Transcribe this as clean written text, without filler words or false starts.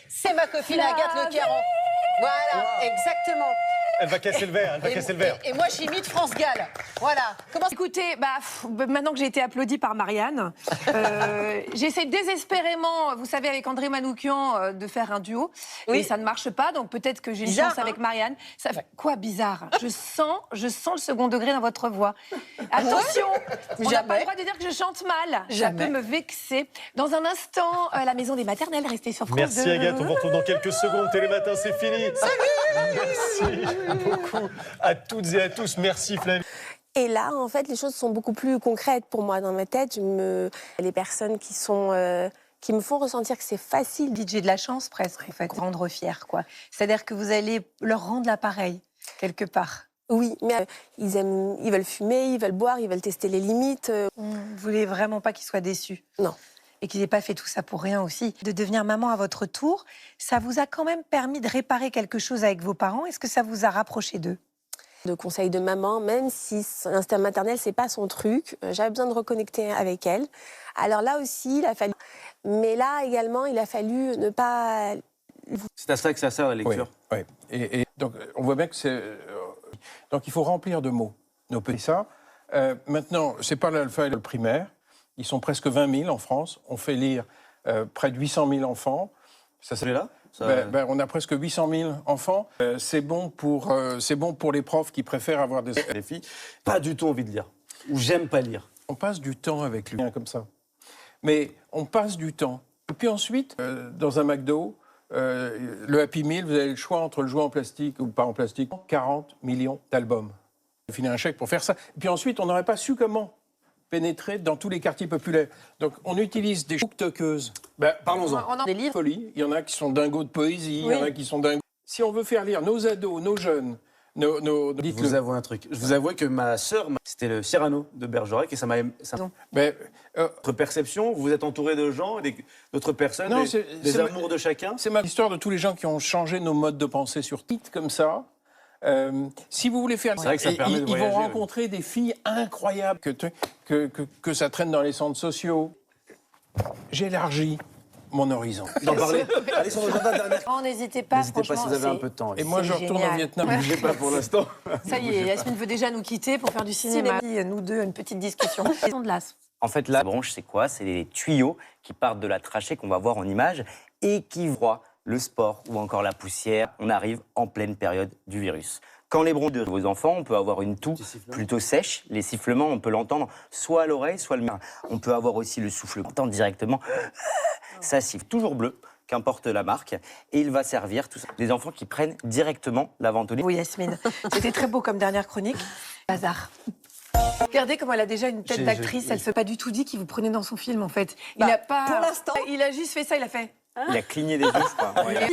c'est ma copine Agathe Le Caron. Voilà, exactement. Elle va casser le verre, elle va casser le verre. Et moi, j'imite France Gall. Voilà. Comment... Écoutez, maintenant que j'ai été applaudie par Marianne, j'essaie désespérément, vous savez, avec André Manoukian, de faire un duo. Oui. Et ça ne marche pas, donc peut-être que j'ai une Bizarre, chance avec Marianne. Ça fait quoi bizarre? Je sens le second degré dans votre voix. Attention, on n'a pas le droit de dire que je chante mal. Jamais. Ça peut me vexer. Dans un instant, la maison des maternelles, restez sur France 2. Merci Agathe, on vous retrouve dans quelques secondes. Télématin, c'est fini. Merci beaucoup à toutes et à tous. Merci Flavie. Et là, en fait, les choses sont beaucoup plus concrètes pour moi dans ma tête. Les personnes qui me font ressentir que c'est facile. DJ de la chance, presque, en fait, rendre fier, quoi. C'est-à-dire que vous allez leur rendre l'appareil, quelque part. Oui, mais ils veulent fumer, ils veulent boire, ils veulent tester les limites. Vous voulez vraiment pas qu'ils soient déçus? Non. Et qu'ils n'aient pas fait tout ça pour rien aussi. De devenir maman à votre tour, ça vous a quand même permis de réparer quelque chose avec vos parents? Est-ce que ça vous a rapproché d'eux? De conseils de maman, même si l'instinct maternel, c'est pas son truc, j'avais besoin de reconnecter avec elle. Alors là aussi, il a fallu... Mais là également, il a fallu ne pas... C'est à ça que ça sert la lecture. Oui, oui. Et donc, on voit bien que c'est... Donc, il faut remplir de mots nos petits ça. Maintenant, c'est pas l'alpha et le primaire. Ils sont presque 20 000 en France. On fait lire près de 800 000 enfants. Ça, c'est là on a presque 800 000 enfants. C'est bon pour les profs qui préfèrent avoir des filles. Pas du tout envie de lire. Ou j'aime pas lire. On passe du temps avec lui, comme ça. Mais on passe du temps. Et puis ensuite, dans un McDo, le Happy Meal, vous avez le choix entre le jouet en plastique ou pas en plastique. 40 millions d'albums. Il filer un chèque pour faire ça. Et puis ensuite, on n'aurait pas su comment pénétrer dans tous les quartiers populaires. Donc, on utilise des booktokeuses. Parlons-en. Des livres. Folie. Il y en a qui sont dingos de poésie, il y en a qui sont dingos. Si on veut faire lire nos ados, nos jeunes, Je vous avoue un truc. Je vous avoue que ma sœur, c'était le Cyrano de Bergerac et ça m'a... Votre perception, vous êtes entouré de gens, d'autres personnes, des amours de chacun. C'est ma histoire de tous les gens qui ont changé nos modes de pensée sur titre comme ça. Si vous voulez faire... C'est vrai que ça permet de ils vont voyager, rencontrer des filles incroyables, que ça traîne dans les centres sociaux. J'élargis mon horizon. D'en parler. Allez sur l'agenda dernière. Oh, n'hésitez pas, N'hésitez pas si vous avez un peu de temps. Et moi, je retourne au Vietnam. Ne bougez pas pour l'instant. Ça y est, Yasmine veut déjà nous quitter pour faire du cinéma. Nous deux, une petite discussion. De l'as. En fait, la bronche, c'est quoi? C'est les tuyaux qui partent de la trachée qu'on va voir en image et qui voient le sport ou encore la poussière. On arrive en pleine période du virus. Quand les bronches de vos enfants, on peut avoir une toux plutôt sèche. Les sifflements, on peut l'entendre soit à l'oreille, soit le main. On peut avoir aussi le souffle, on entend directement. Ça siffle toujours bleu, qu'importe la marque. Et il va servir tout ça. Des enfants qui prennent directement la ventoline. Oui, Yasmine. C'était très beau comme dernière chronique. Bazar. Regardez comment elle a déjà une tête d'actrice. Elle ne s'est pas du tout dit qu'il vous prenait dans son film, en fait. Il a pas... Pour l'instant. Il a juste fait ça, il a fait... Il a cligné des yeux, je crois. Ouais.